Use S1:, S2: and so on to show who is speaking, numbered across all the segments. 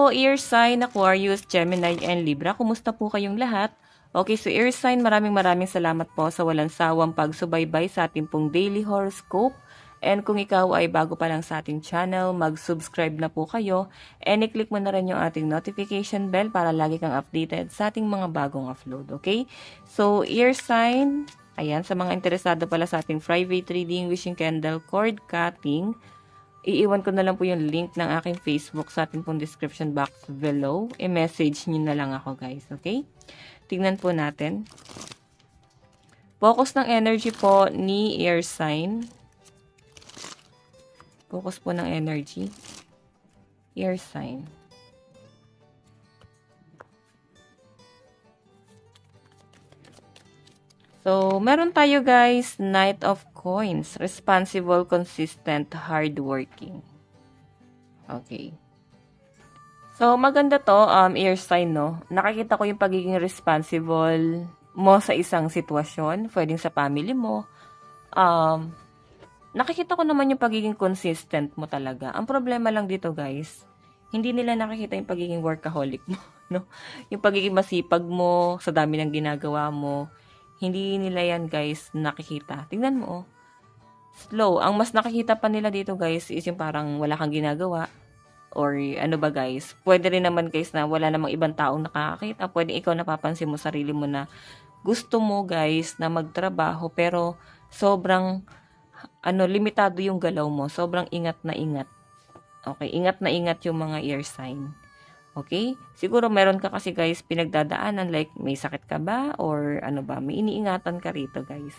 S1: po, Air Sign, Aquarius, Gemini, and Libra. Kumusta po kayong lahat? Okay, so Air Sign, maraming salamat po sa walang sawang pagsubaybay sa ating pong daily horoscope. And kung ikaw ay bago pa lang sa ating channel, mag-subscribe na po kayo. And i-click mo na rin yung ating notification bell para lagi kang updated sa ating mga bagong upload. Okay? So, Air Sign, ayan, sa mga interesado pala sa ating private reading, wishing candle, cord cutting, iiwan ko na lang po yung link ng aking Facebook sa ating pong description box below. I-message nyo na lang ako, guys. Okay? Tingnan po natin. Focus ng energy po ni Air Sign. Focus po ng energy. Air Sign. So, meron tayo guys, Knight of Coins. Responsible, consistent, hardworking. Okay. So, maganda to, Air Sign, no? Nakikita ko yung pagiging responsible mo sa isang sitwasyon. Pwedeng sa family mo. Nakikita ko naman yung pagiging consistent mo talaga. Ang problema lang dito, guys, hindi nila nakikita yung pagiging workaholic mo, no? Yung pagiging masipag mo sa dami ng ginagawa mo. Hindi nila yan, guys, nakikita. Tingnan mo, oh. Slow. Ang mas nakikita pa nila dito, guys, is yung parang wala kang ginagawa. Or ano ba, guys? Pwede rin naman, guys, na wala namang ibang taong nakakakita. Pwede ikaw napapansin mo sarili mo na gusto mo, guys, na magtrabaho. Pero sobrang limitado yung galaw mo. Sobrang ingat na ingat. Okay, ingat na ingat yung mga Air Sign. Okay? Siguro meron ka kasi, guys, pinagdadaanan, like may sakit ka ba or ano ba, may iniingatan ka rito, guys.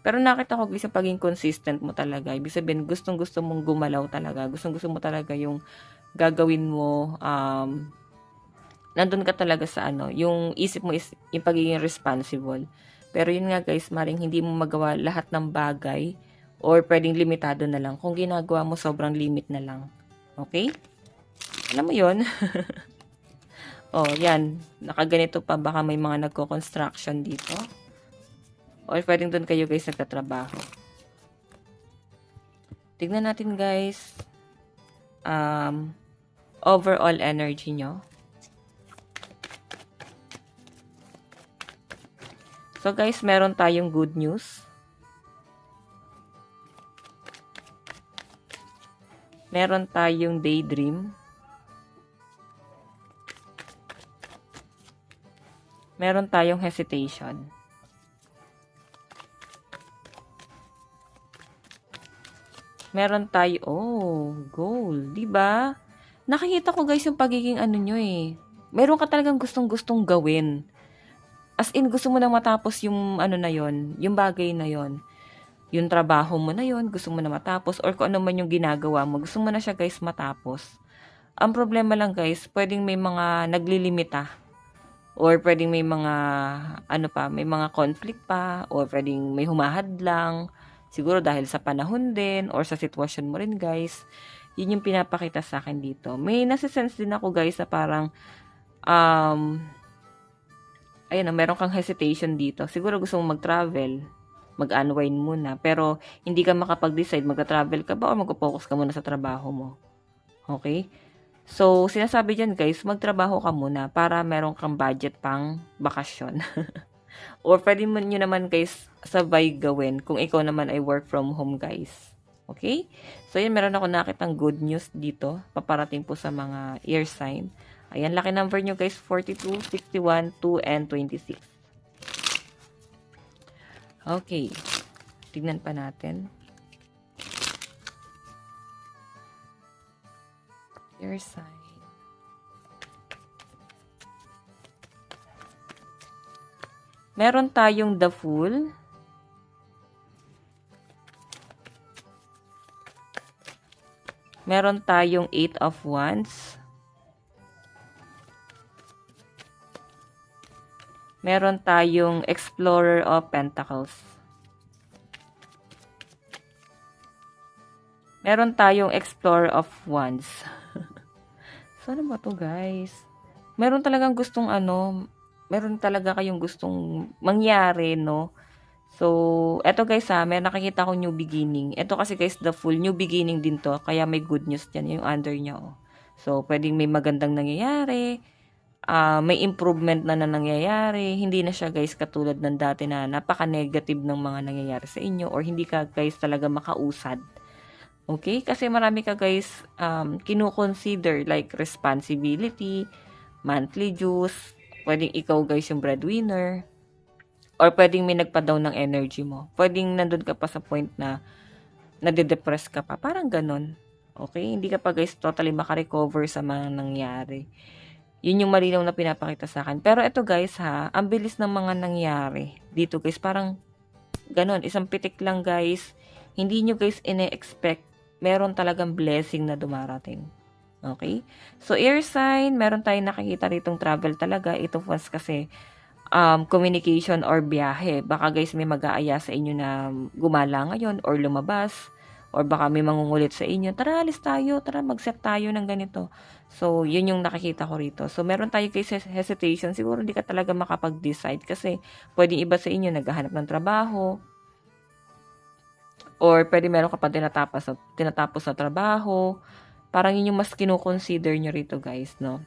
S1: Pero nakita ko, guys, yung pagiging consistent mo talaga. Ibig sabihin, gustong-gusto mong gumalaw talaga. Gustong-gusto mo talaga yung gagawin mo, nandun ka talaga sa yung isip mo is yung pagiging responsible. Pero yun nga, guys, maring hindi mo magawa lahat ng bagay or pwedeng limitado na lang. Kung ginagawa mo, sobrang limit na lang. Okay? Alam mo yun? Oh, yan. Nakaganito pa. Baka may mga nagko-construction dito. Or pwedeng doon kayo, guys, nagtatrabaho. Tignan natin, guys. Overall energy nyo. So, guys, meron tayong good news. Meron tayong daydream. Meron tayong hesitation. Meron tayo, goal, 'di ba? Nakikita ko, guys, yung pagiging nyo eh. Meron ka talagang gustong-gustong gawin. As in, gusto mo nang matapos yung na yon, yung bagay na yon. Yung trabaho mo na yon, gusto mo na matapos, or kung ano man yung ginagawa mo, gusto mo na siya, guys, matapos. Ang problema lang, guys, pwedeng may mga naglilimita. Or pwedeng may mga, may mga conflict pa, or pwedeng may humahadlang. Siguro dahil sa panahon din, or sa sitwasyon mo rin, guys. Yun yung pinapakita sa akin dito. May nasisense din ako, guys, na parang, meron kang hesitation dito. Siguro gusto mong mag-travel, mag-unwind muna. Pero, hindi ka makapag-decide, mag-travel ka ba o mag-focus ka muna sa trabaho mo. Okay? So, sinasabi dyan, guys, magtrabaho ka muna para meron kang budget pang bakasyon. Or pwede mo nyo naman, guys, sabay gawin kung ikaw naman ay work from home, guys. Okay? So, yan, meron ako nakitang good news dito. Paparating po sa mga Air Sign. Ayan, lucky number nyo, guys, 42, 61, 2, and 26. Okay. Tignan pa natin. Air Sign. Meron tayong the Fool. Meron tayong 8 of Wands. Meron tayong Explorer of Pentacles. Meron tayong Explorer of Wands. So, ano ba to, guys? Meron talagang gustong meron talaga kayong gustong mangyari, no? So, eto, guys, may nakikita ko new beginning. Eto kasi, guys, the Fool, new beginning din to. Kaya may good news dyan, yung under niya, oh. So, pwedeng may magandang nangyayari, may improvement na nangyayari. Hindi na siya guys katulad ng dati na napaka-negative ng mga nangyayari sa inyo or hindi ka guys talaga makausad. Okay? Kasi marami ka guys kino-consider like responsibility, monthly dues, pwedeng ikaw guys yung breadwinner, or pwedeng may nagpa-down ng energy mo. Pwedeng nandun ka pa sa point na nade-depress ka pa. Parang ganun. Okay? Hindi ka pa guys totally makarecover sa mga nangyari. Yun yung malinaw na pinapakita sa akin. Pero ito guys ha, ang bilis ng mga nangyari. Dito guys, parang ganun. Isang pitik lang guys. Hindi nyo guys ine-expect. Meron talagang blessing na dumarating. Okay? So, air sign, meron tayong nakikita ritong travel talaga. Ito was kasi communication or biyahe. Baka guys may mag-aaya sa inyo na gumala ngayon or lumabas. Or baka may mangungulit sa inyo, tara alis tayo, tara mag-set tayo ng ganito. So, yun yung nakikita ko rito. So, meron tayo guys hesitation. Siguro hindi ka talaga makapag-decide kasi pwedeng iba sa inyo naghahanap ng trabaho. Or pwede meron ka pa tinatapos na trabaho. Parang yun yung mas kino-consider nyo rito guys, no?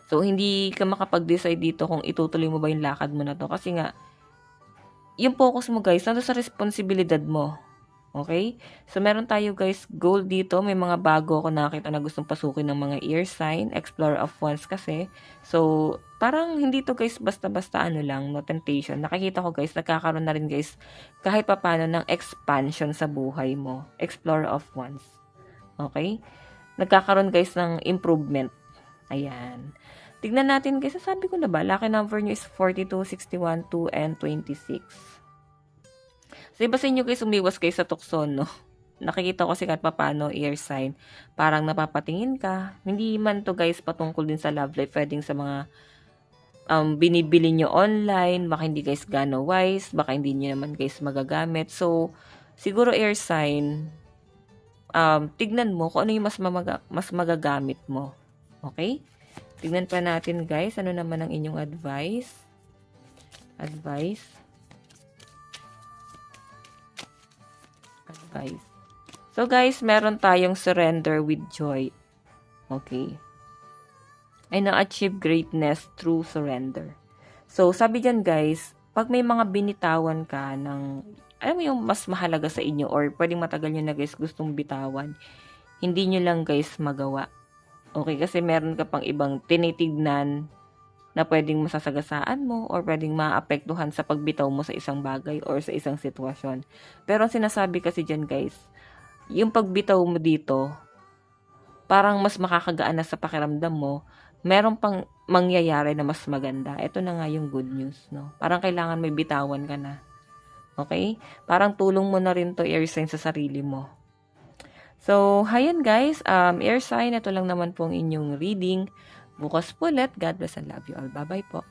S1: So, hindi ka makapag-decide dito kung itutuloy mo ba yung lakad mo na to. Kasi nga, yung focus mo guys, nandun sa responsibilidad mo. Okay? So, meron tayo guys, goal dito. May mga bago ako nakita na gustong pasukin ng mga air sign. Explorer of Wands kasi. So, parang hindi to guys basta-basta ano lang, no temptation. Nakikita ko guys, nagkakaroon na rin guys, kahit papano ng expansion sa buhay mo. Explorer of Wands. Okay? Nagkakaroon guys ng improvement. Ayan. Tignan natin guys, sabi ko na ba, lucky number nyo is 42, 61, 2, and 26. So, iba sa inyo guys, umiwas kayo sa tukso, no? Nakikita ko kasi kahit papano, air sign. Parang napapatingin ka. Hindi man to guys patungkol din sa love life. Pwedeng sa mga binibili nyo online. Baka hindi guys gano wise. Baka hindi nyo naman guys magagamit. So, siguro air sign, tignan mo kung ano yung mas magagamit mo. Okay? Tignan pa natin guys. Ano naman ang inyong advice? Advice. So guys, meron tayong surrender with joy. Okay. Ay na-achieve greatness through surrender. So sabi dyan guys, pag may mga binitawan ka ng, alam mo yung mas mahalaga sa inyo or pwedeng matagal nyo na guys gustong bitawan, hindi nyo lang guys magawa. Okay, kasi meron ka pang ibang tinitignan na pwedeng masasagasaan mo or pwedeng maapektuhan sa pagbitaw mo sa isang bagay or sa isang sitwasyon. Pero ang sinasabi kasi dyan guys, yung pagbitaw mo dito, parang mas makakagaan na sa pakiramdam mo, meron pang mangyayari na mas maganda. Ito na nga yung good news, no? Parang kailangan may bitawan ka na. Okay? Parang tulong mo na rin to air sign sa sarili mo. So, hayan guys, air sign, ito lang naman pong inyong reading. Bukas po ulit. God bless and love you all. Bye-bye po.